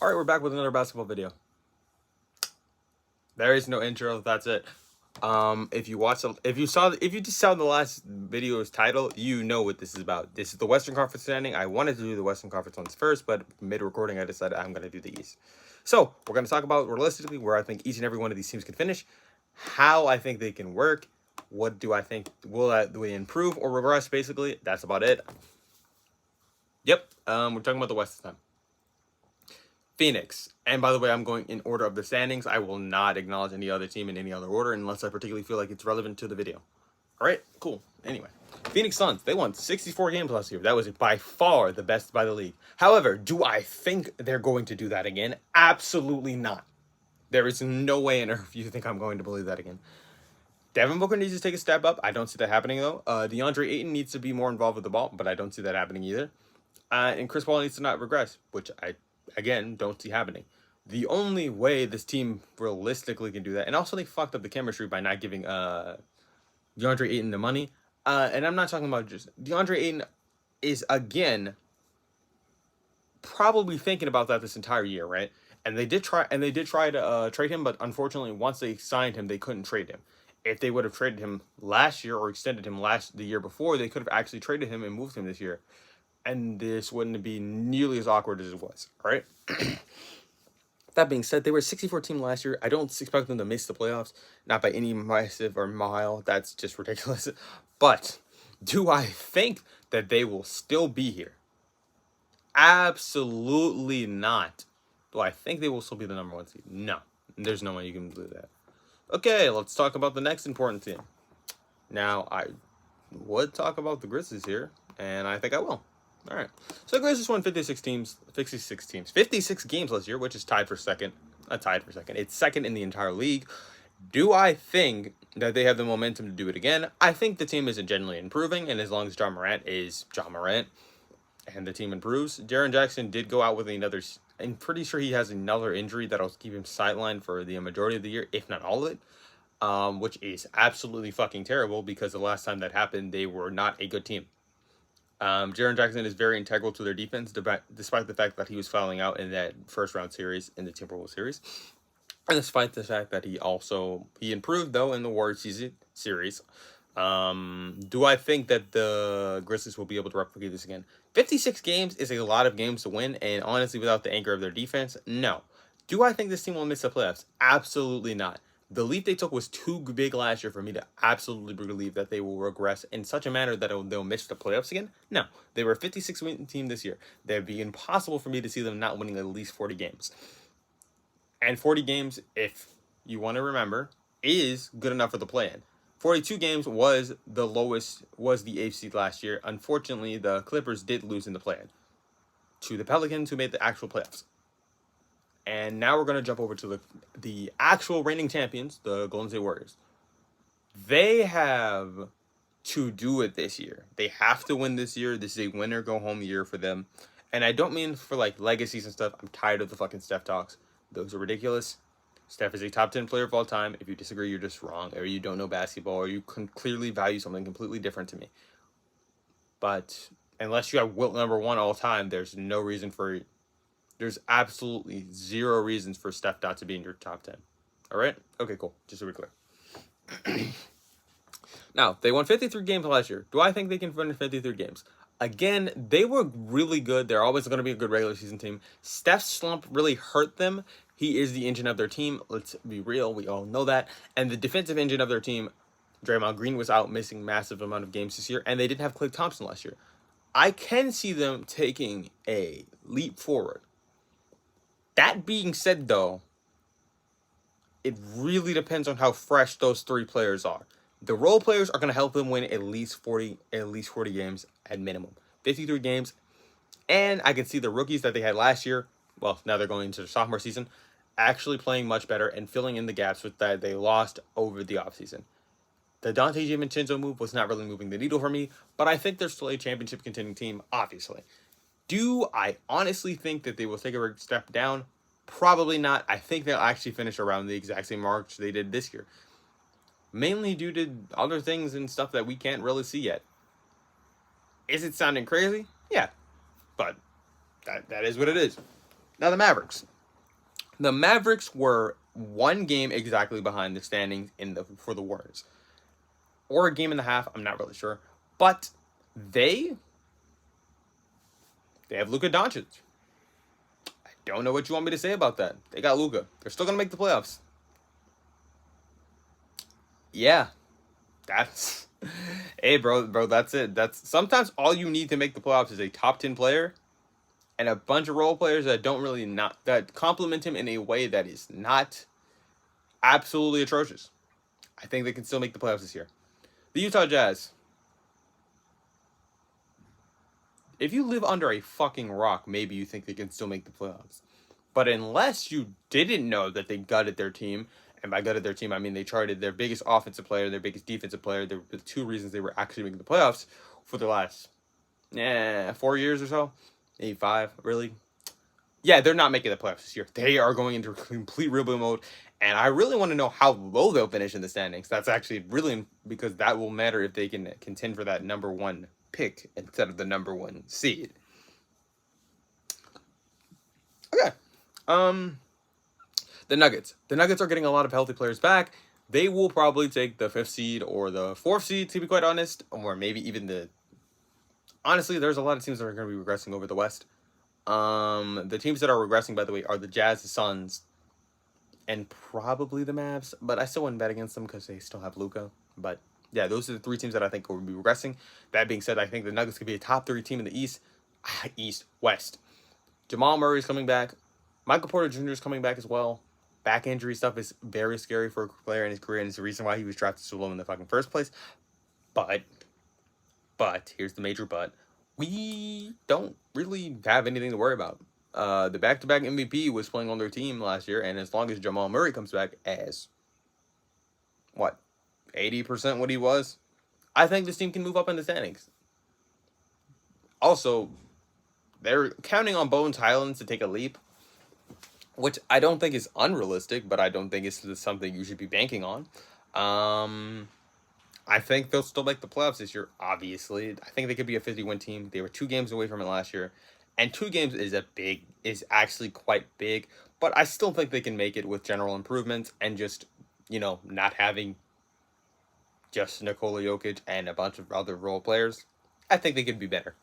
All right, we're back with another basketball video. There is no intro. That's it. If you just saw the last video's title, you know what this is about. This is the Western Conference standing. I wanted to do the Western Conference ones first, but mid-recording, I decided I'm going to do the East. So we're going to talk about realistically where I think each and every one of these teams can finish, how I think they can work, what do I think will they improve or regress. Basically, that's about it. Yep. We're talking about the West this time. Phoenix. And by the way, I'm going in order of the standings. I will not acknowledge any other team in any other order unless I particularly feel like it's relevant to the video. All right, cool. Anyway, Phoenix Suns, they won 64 games last year. That was by far the best by the league. However, do I think they're going to do that again? Absolutely not. There is no way on earth you think I'm going to believe that again. Devin Booker needs to take a step up. I don't see that happening, though. DeAndre Ayton needs to be more involved with the ball, but I don't see that happening either. And Chris Paul needs to not regress, which I again don't see happening. The only way this team realistically can do that, and also they fucked up the chemistry by not giving DeAndre Ayton the money. And I'm not talking about just DeAndre Ayton is again probably thinking about that this entire year, right? And they did try to trade him, but unfortunately, once they signed him, they couldn't trade him. If they would have traded him last year or extended him the year before, they could have actually traded him and moved him this year. And this wouldn't be nearly as awkward as it was, all right? That being said, they were a 64 team last year. I don't expect them to miss the playoffs, not by any massive or mile. That's just ridiculous. But do I think that they will still be here? Absolutely not. Do I think they will still be the number one seed? No. There's no way you can believe that. Okay, let's talk about the next important team. Now, I would talk about the Grizzlies here, and I think I will. All right. So the Grizzlies won 56 games last year, which is tied for second. It's second in the entire league. Do I think that they have the momentum to do it again? I think the team isn't generally improving, and as long as John Morant is John Morant and the team improves, Jaren Jackson did go out with another. I'm pretty sure he has another injury that'll keep him sidelined for the majority of the year, if not all of it, which is absolutely fucking terrible because the last time that happened, they were not a good team. Jaren Jackson is very integral to their defense, despite the fact that he was fouling out in that first round series in the Timberwolves series, and despite the fact that he improved though in the Warriors series. Do I think that the Grizzlies will be able to replicate this again? 56 games is a lot of games to win, and honestly, without the anchor of their defense, no. Do I think this team will miss the playoffs? Absolutely not. The leap they took was too big last year for me to absolutely believe that they will regress in such a manner that they'll miss the playoffs again. No, they were a 56-win team this year. It'd be impossible for me to see them not winning at least 40 games. And 40 games, if you want to remember, is good enough for the play-in. 42 games was the lowest, was the 8th seed last year. Unfortunately, the Clippers did lose in the play-in to the Pelicans, who made the actual playoffs. And now we're going to jump over to the actual reigning champions, the Golden State Warriors. They have to do it this year. They have to win this year. This is a winner-go-home year for them. And I don't mean for, like, legacies and stuff. I'm tired of the fucking Steph talks. Those are ridiculous. Steph is a top 10 player of all time. If you disagree, you're just wrong. Or you don't know basketball. Or you can clearly value something completely different to me. But unless you have Wilt number one all time, there's absolutely zero reasons for Steph not to be in your top 10. All right? Okay, cool. Just to be clear. Now, they won 53 games last year. Do I think they can win 53 games? Again, they were really good. They're always going to be a good regular season team. Steph's slump really hurt them. He is the engine of their team. Let's be real. We all know that. And the defensive engine of their team, Draymond Green, was out missing massive amount of games this year. And they didn't have Klay Thompson last year. I can see them taking a leap forward. That being said, though, it really depends on how fresh those three players are. The role players are going to help them win at least 40 games at minimum. 53 games. And I can see the rookies that they had last year, well, now they're going into their sophomore season, actually playing much better and filling in the gaps with that they lost over the offseason. The Dante DiVincenzo move was not really moving the needle for me, but I think they're still a championship contending team, obviously. Do I honestly think that they will take a step down? Probably not. I think they'll actually finish around the exact same marks they did this year. Mainly due to other things and stuff that we can't really see yet. Is it sounding crazy? Yeah. But that is what it is. Now the Mavericks. The Mavericks were one game exactly behind the standings for the Warriors, or a game and a half. I'm not really sure, but they have Luka Doncic. I don't know what you want me to say about that. They got Luka. They're still gonna make the playoffs. Yeah, that's hey, bro. That's it. That's sometimes all you need to make the playoffs is a top 10 player and a bunch of role players that don't really not that complement him in a way that is not absolutely atrocious. I think they can still make the playoffs this year. The Utah Jazz. If you live under a fucking rock, maybe you think they can still make the playoffs. But unless you didn't know that they gutted their team, and by gutted their team, I mean they traded their biggest offensive player, their biggest defensive player, the two reasons they were actually making the playoffs for the last 4 years or so. Maybe 5, really. Yeah, they're not making the playoffs this year. They are going into complete rebuild mode, and I really want to know how low they'll finish in the standings. That's actually really, because that will matter if they can contend for that number 1 pick instead of the number 1 seed. Okay. The Nuggets. The Nuggets are getting a lot of healthy players back. They will probably take the 5th seed or the 4th seed, to be quite honest, or maybe even the. Honestly, there's a lot of teams that are going to be regressing over the West. The teams that are regressing, by the way, are the Jazz, the Suns, and probably the Mavs. But I still wouldn't bet against them because they still have Luka. But yeah, those are the 3 teams that I think will be regressing. That being said, I think the Nuggets could be a top 3 team in the West. Jamal Murray is coming back. Michael Porter Jr. is coming back as well. Back injury stuff is very scary for a player in his career, and it's the reason why he was drafted so low in the fucking first place. But, here's the major but. We don't really have anything to worry about. The back-to-back MVP was playing on their team last year, and as long as Jamal Murray comes back as, 80% what he was, I think this team can move up in the standings. Also, they're counting on Bones Hyland to take a leap, which I don't think is unrealistic, but I don't think it's something you should be banking on. I think they'll still make the playoffs this year, obviously. I think they could be a 50-win team. They were 2 games away from it last year. And 2 games is actually quite big. But I still think they can make it with general improvements and just, not having just Nikola Jokic and a bunch of other role players. I think they could be better.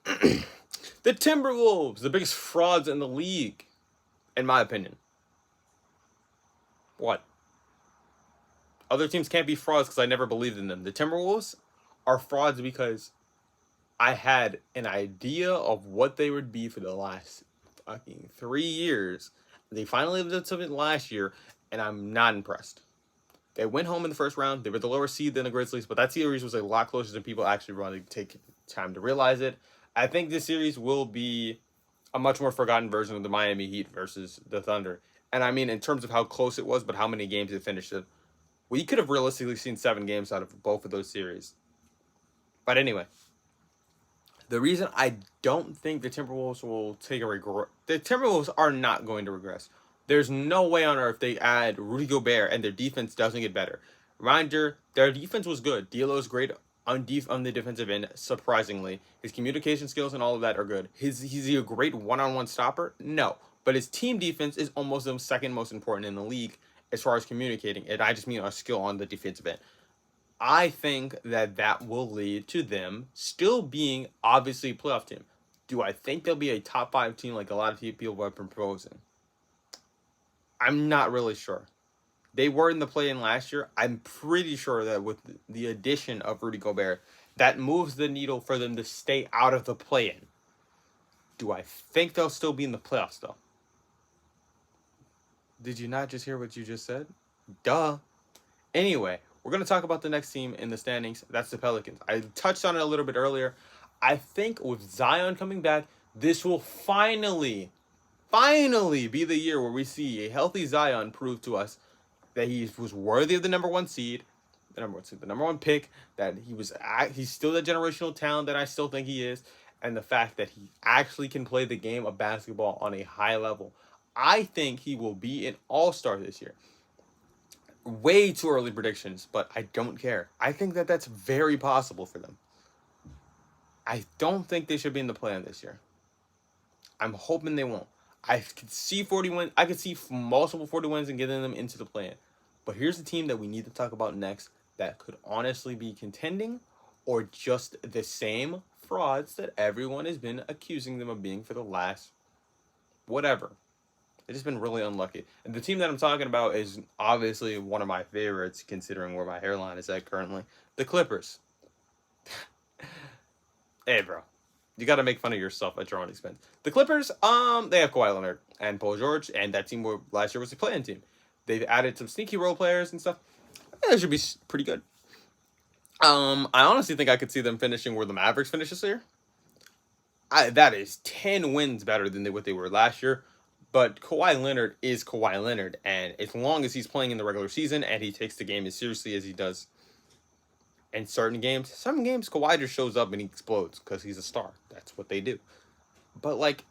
The Timberwolves, the biggest frauds in the league, in my opinion. What? Other teams can't be frauds because I never believed in them. The Timberwolves are frauds because I had an idea of what they would be for the last fucking 3 years. They finally lived up to it last year, and I'm not impressed. They went home in the first round. They were the lower seed than the Grizzlies, but that series was a lot closer than people actually wanted to take time to realize it. I think this series will be a much more forgotten version of the Miami Heat versus the Thunder. And I mean, in terms of how close it was, but how many games it finished it. We could have realistically seen 7 games out of both of those series. But anyway, the reason I don't think the Timberwolves will take a regress, the Timberwolves are not going to regress. There's no way on earth they add Rudy Gobert and their defense doesn't get better. Reminder, their defense was good. D'Lo's great on the defensive end, surprisingly. His communication skills and all of that are good. Is he a great one-on-one stopper? No. But his team defense is almost the second most important in the league as far as communicating. And I just mean a skill on the defensive end. I think that will lead to them still being obviously a playoff team. Do I think they'll be a top 5 team like a lot of people have been proposing? I'm not really sure. They were in the play-in last year. I'm pretty sure that with the addition of Rudy Gobert, that moves the needle for them to stay out of the play-in. Do I think they'll still be in the playoffs, though? Did you not just hear what you just said? Duh. Anyway, we're going to talk about the next team in the standings. That's the Pelicans. I touched on it a little bit earlier. I think with Zion coming back, this will finally be the year where we see a healthy Zion prove to us that he was worthy of the number 1 seed, the number 1 pick, that he's still the generational talent that I still think he is, and the fact that he actually can play the game of basketball on a high level. I think he will be an all-star this year. Way too early predictions, but I don't care. I think that that's very possible for them. I don't think they should be in the play-in this year. I'm hoping they won't. I could see 40 wins. I could see multiple 40 wins and getting them into the play-in. But here's the team that we need to talk about next that could honestly be contending or just the same frauds that everyone has been accusing them of being for the last whatever. They've just been really unlucky. And the team that I'm talking about is obviously one of my favorites considering where my hairline is at currently. The Clippers. Hey, bro. You got to make fun of yourself at your own expense. The Clippers, they have Kawhi Leonard and Paul George, and that team last year was a play-in team. They've added some sneaky role players and stuff. Yeah, that should be pretty good. I honestly think I could see them finishing where the Mavericks finished this year. That is 10 wins better than what they were last year. But Kawhi Leonard is Kawhi Leonard, and as long as he's playing in the regular season and he takes the game as seriously as he does in certain games, some games Kawhi just shows up and he explodes because he's a star. That's what they do. But, like,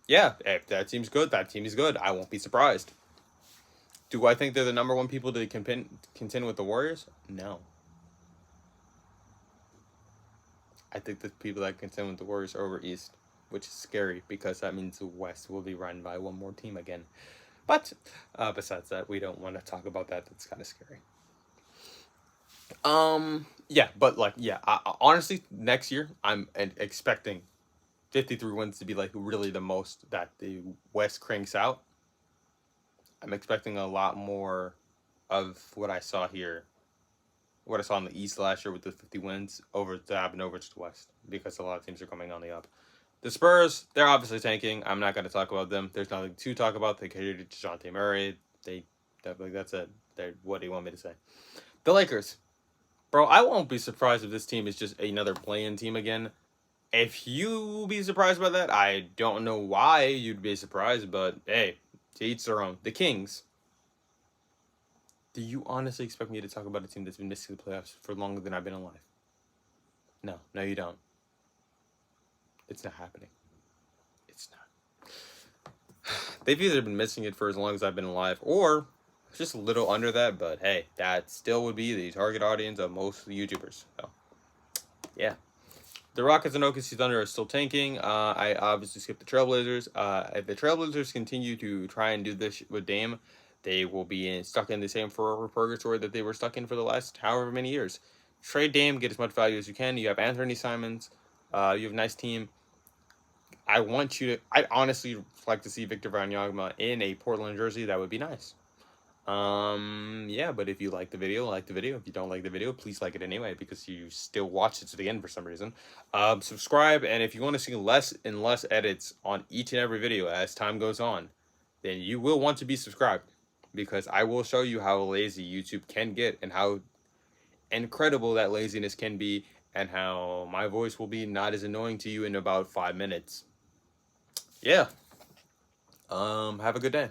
yeah, if that team's good, that team is good. I won't be surprised. Do I think they're the number one people to contend with the Warriors? No. I think the people that contend with the Warriors are over East, which is scary because that means the West will be run by one more team again. But besides that, we don't want to talk about that. That's kind of scary. Yeah, but like, yeah, honestly, next year I'm expecting 53 wins to be like really the most that the West cranks out. I'm expecting a lot more of what I saw here, what I saw in the East last year with the 50 wins over to happen over to the West because a lot of teams are coming on the up. The Spurs, they're obviously tanking. I'm not going to talk about them. There's nothing to talk about. They carried DeJounte Murray. That's it. What do you want me to say? The Lakers. Bro, I won't be surprised if this team is just another play-in team again. If you be surprised by that, I don't know why you'd be surprised, but hey, to each their own. The Kings. Do you honestly expect me to talk about a team that's been missing the playoffs for longer than I've been alive? No, you don't. It's not happening. It's not. They've either been missing it for as long as I've been alive, or just a little under that, but hey, that still would be the target audience of most YouTubers. So, yeah. The Rockets and OKC Thunder are still tanking. I obviously skipped the Trailblazers. If the Trailblazers continue to try and do this with Dame, they will be stuck in the same forever purgatory that they were stuck in for the last however many years. Trade Dame, get as much value as you can. You have Anthony Simons. You have a nice team. I'd honestly like to see Victor Wembanyama in a Portland jersey. That would be nice. Yeah, but if you like the video, like the video. If you don't like the video, please like it anyway because you still watch it to the end for some reason. Subscribe, and if you want to see less and less edits on each and every video as time goes on, then you will want to be subscribed because I will show you how lazy YouTube can get and how incredible that laziness can be and how my voice will be not as annoying to you in about 5 minutes. Yeah. Have a good day.